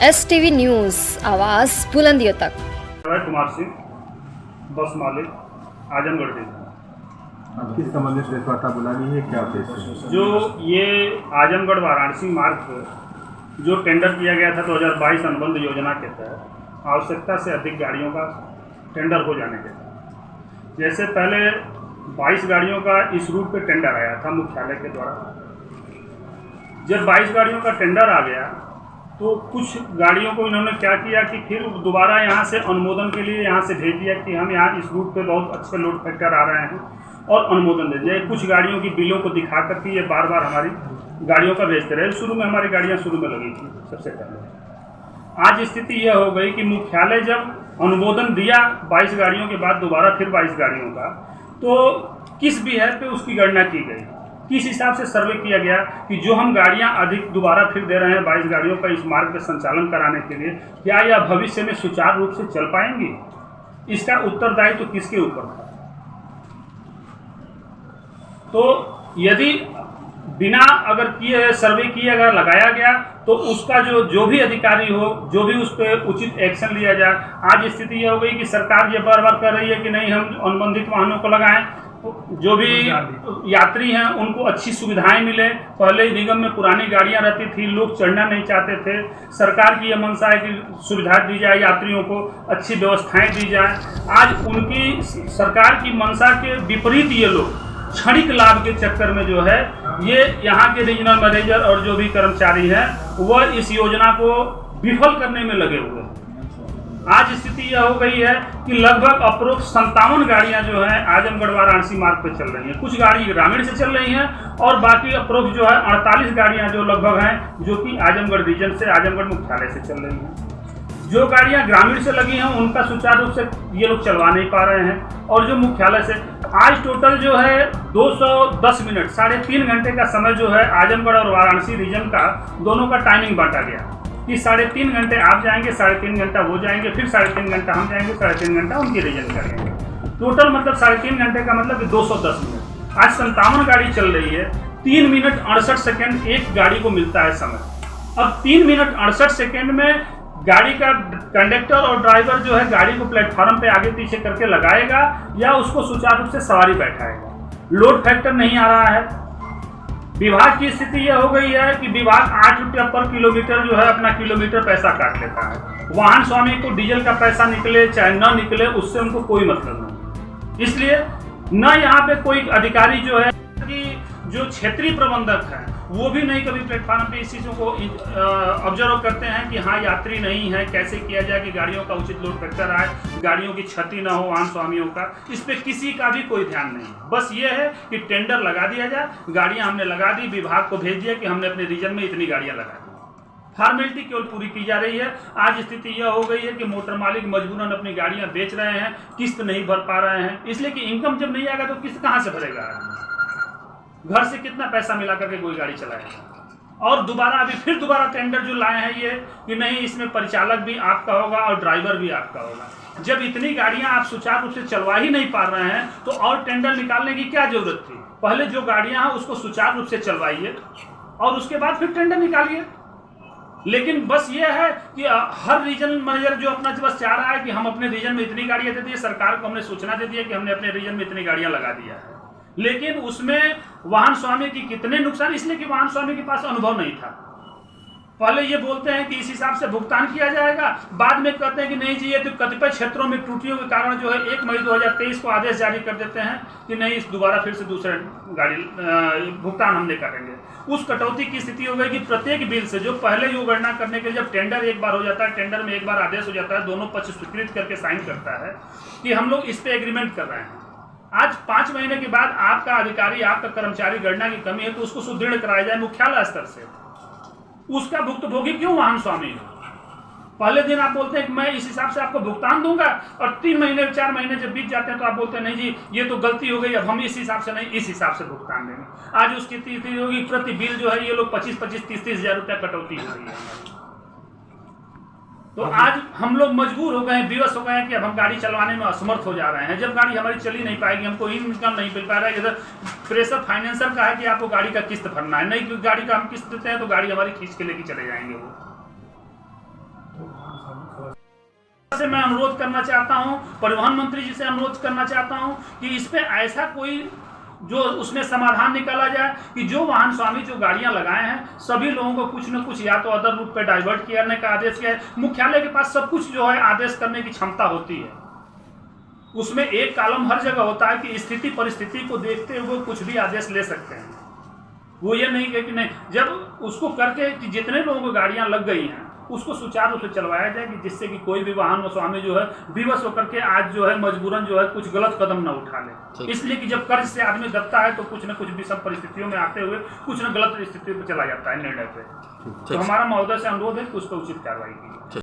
STV news, आवाज़ बुलंदियों तक। कुमार सिंह, बस मालिक, आजमगढ़ जिला। किस संबंधित प्रेस वार्ता बुलानी है, क्या उद्देश्य है? जो ये आजमगढ़ वाराणसी मार्ग पर जो टेंडर किया गया था 2022 अनुबंध योजना के तहत आवश्यकता से अधिक गाड़ियों का टेंडर हो जाने के तहत, जैसे पहले 22 गाड़ियों का इस रूट पे टेंडर आया था मुख्यालय के द्वारा। जब 22 गाड़ियों का टेंडर आ गया तो कुछ गाड़ियों को इन्होंने क्या किया कि फिर दोबारा यहाँ से अनुमोदन के लिए यहाँ से भेज दिया कि हम यहाँ इस रूट पे बहुत अच्छे लोड फैक्टर आ रहे हैं और अनुमोदन दे दिया। कुछ गाड़ियों की बिलों को दिखा करके ये बार बार हमारी गाड़ियों का भेजते रहे। शुरू में हमारी गाड़ियाँ शुरू में लगी थी सबसे पहले। आज स्थिति यह हो गई कि मुख्यालय जब अनुमोदन दिया 22 गाड़ियों के बाद दोबारा फिर 22 गाड़ियों का, तो किस बिहेव पे उसकी गणना की गई, किस हिसाब से सर्वे किया गया कि जो हम गाड़ियां अधिक दोबारा फिर दे रहे हैं 22 गाड़ियों का इस मार्ग पर संचालन कराने के लिए, क्या यह भविष्य में सुचारू रूप से चल पाएंगी? इसका उत्तरदायित्व तो किसके ऊपर था? तो यदि बिना अगर किए सर्वे किए अगर लगाया गया तो उसका जो भी अधिकारी हो, जो भी उस पर उचित एक्शन लिया जाए। आज स्थिति यह हो गई कि सरकार ये बार बार कर रही है कि नहीं हम अनुबंधित वाहनों को लगाएं, जो भी यात्री हैं उनको अच्छी सुविधाएं मिले। पहले निगम में पुरानी गाड़ियां रहती थी, लोग चढ़ना नहीं चाहते थे। सरकार की यह मंशा है कि सुविधा दी जाए, यात्रियों को अच्छी व्यवस्थाएं दी जाए। आज उनकी सरकार की मंशा के विपरीत ये लोग क्षणिक लाभ के चक्कर में जो है ये यहाँ के रीजनल मैनेजर और जो भी कर्मचारी हैं वह इस योजना को विफल करने में लगे हुए हैं। आज स्थिति यह हो गई है कि लगभग अप्रोक्स 57 गाड़ियां जो है आजमगढ़ वाराणसी मार्ग पे चल रही हैं। कुछ गाड़ी ग्रामीण से चल रही हैं और बाकी अप्रोक्स जो है 48 गाड़ियां जो लगभग हैं जो कि आजमगढ़ रीजन से, आजमगढ़ मुख्यालय से चल रही हैं। जो गाड़ियां ग्रामीण से लगी हैं उनका सुचारू रूप से ये लोग चलवा नहीं पा रहे हैं, और जो मुख्यालय से आज टोटल जो है 210 मिनट 3.5 घंटे का समय जो है आजमगढ़ और वाराणसी रीजन का दोनों का टाइमिंग बांटा गया कि 3.5 घंटे आप जाएंगे, 3.5 घंटा वो जाएंगे, फिर 3.5 घंटा हम जाएंगे, 3.5 घंटा उनकी रीजन करेंगे। टोटल मतलब 3.5 घंटे का मतलब कि 210 मिनट। आज 57 गाड़ी चल रही है, 3 मिनट 68 सेकेंड एक गाड़ी को मिलता है समय। अब 3 मिनट 68 सेकेंड में गाड़ी का कंडक्टर और ड्राइवर जो है गाड़ी को प्लेटफॉर्म पे आगे पीछे करके लगाएगा या उसको सुचारू रूप से सवारी बैठाएगा। लोड फैक्टर नहीं आ रहा है। विभाग की स्थिति यह हो गई है कि विभाग 8 रुपया पर किलोमीटर जो है अपना किलोमीटर पैसा काट लेता है। वाहन स्वामी को डीजल का पैसा निकले चाहे न निकले उससे उनको कोई मतलब नहीं। इसलिए न यहाँ पे कोई अधिकारी जो है कि जो क्षेत्रीय प्रबंधक है वो भी नहीं कभी प्लेटफॉर्म पे इस चीज़ों को ऑब्जर्व करते हैं कि हाँ यात्री नहीं है, कैसे किया जाए कि गाड़ियों का उचित लोड फैक्टर आए, गाड़ियों की क्षति ना हो वाहन स्वामियों का। इस पे किसी का भी कोई ध्यान नहीं। बस ये है कि टेंडर लगा दिया जाए, गाड़ियां हमने लगा दी, विभाग को भेज दिया कि हमने अपने रीजन में इतनी गाड़ियां लगा दी। फॉर्मेलिटी केवल पूरी की जा रही है। आज स्थिति यह हो गई है कि मोटर मालिक मजबूरन अपनी गाड़ियां बेच रहे हैं, किस्त नहीं भर पा रहे हैं, इसलिए कि इनकम जब नहीं आएगा तो किस्त कहाँ से भरेगा? घर से कितना पैसा मिला करके कोई गाड़ी चलाएगा? और दोबारा टेंडर जो लाए हैं ये कि नहीं इसमें परिचालक भी आपका होगा और ड्राइवर भी आपका होगा। जब इतनी गाड़ियां आप सुचारू रूप से चलवा ही नहीं पा रहे हैं तो और टेंडर निकालने की क्या जरूरत थी? पहले जो गाड़ियां हैं उसको सुचारू रूप से चलवाइए और उसके बाद फिर टेंडर निकालिए। लेकिन बस ये है कि हर रीजन मैनेजर जो अपना बस चाह रहा है कि हम अपने रीजन में इतनी गाड़ियां दे दिए, सरकार को हमने सूचना दे दी है कि हमने अपने रीजन में इतनी गाड़ियां लगा दिया है, लेकिन उसमें वाहन स्वामी की कितने नुकसान, इसलिए कि वाहन स्वामी के पास अनुभव नहीं था। पहले ये बोलते हैं कि इस हिसाब से भुगतान किया जाएगा, बाद में कहते हैं कि नहीं जी ये तो कतिपय क्षेत्रों में त्रुटियों के कारण जो है 1 मई 2023 को आदेश जारी कर देते हैं कि नहीं इस दोबारा फिर से दूसरे गाड़ी भुगतान हमने करेंगे। उस कटौती की स्थिति हो गई कि प्रत्येक बिल से जो पहले यो गणना करने के लिए जब टेंडर एक बार हो जाता है, टेंडर में एक बार आदेश हो जाता है, दोनों पक्ष स्वीकृत करके साइन करता है कि हम लोग इस पे एग्रीमेंट कर रहे हैं। आज 5 महीने के बाद आपका अधिकारी, आपका कर्मचारी गणना की कमी है तो उसको सुदृढ़ कराया जाए मुख्यालय स्तर से। उसका भुक्तभोगी क्यों वाहन स्वामी है? पहले दिन आप बोलते हैं कि मैं इस हिसाब से आपको भुगतान दूंगा और 3 महीने 4 महीने जब बीत जाते हैं तो आप बोलते हैं नहीं जी ये तो गलती हो गई, अब हम इस हिसाब से नहीं इस हिसाब से भुगतान देंगे। आज उसकी स्थिति होगी प्रति बिल जो है ये लोग 25-25, 30-30 हजार रुपया कटौती हो रही है। तो आज हम लोग मजबूर हो गए हैं, विवश हो गए हैं कि अब हम गाड़ी चलवाने में असमर्थ हो जा रहे हैं। जब गाड़ी हमारी चली नहीं पाएगी, हमको इनकम नहीं मिल पा रहा है, जैसे प्रेशर फाइनेंसर का है कि आपको गाड़ी का किस्त भरना है, नहीं गाड़ी का हम किस्त देते हैं तो गाड़ी हमारी खींच के लेके चले जाएंगे वो। से मैं अनुरोध करना चाहता हूं, परिवहन मंत्री जी से अनुरोध करना चाहता हूं कि इस पे ऐसा कोई जो उसमें समाधान निकाला जाए कि जो वाहन स्वामी जो गाड़ियां लगाए हैं सभी लोगों को कुछ न कुछ या तो अदर रूट पे डाइवर्ट करने का आदेश किया है। मुख्यालय के पास सब कुछ जो है आदेश करने की क्षमता होती है, उसमें एक कॉलम हर जगह होता है कि स्थिति परिस्थिति को देखते हुए कुछ भी आदेश ले सकते हैं। वो ये नहीं है कि नहीं, जब उसको करके कि जितने लोगों को गाड़ियां लग गई हैं उसको सुचारू रूप से चलवाया जाए कि जिससे कि कोई भी वाहन स्वामी जो है विवश होकर के आज जो है मजबूरन जो है कुछ गलत कदम न उठा ले। इसलिए कि जब कर्ज से आदमी दबता है तो कुछ न कुछ विषम परिस्थितियों में आते हुए कुछ न गलत स्थिति पर चला जाता है निर्णय पे। तो हमारा महोदय से अनुरोध है कि उस पर उचित कार्रवाई की।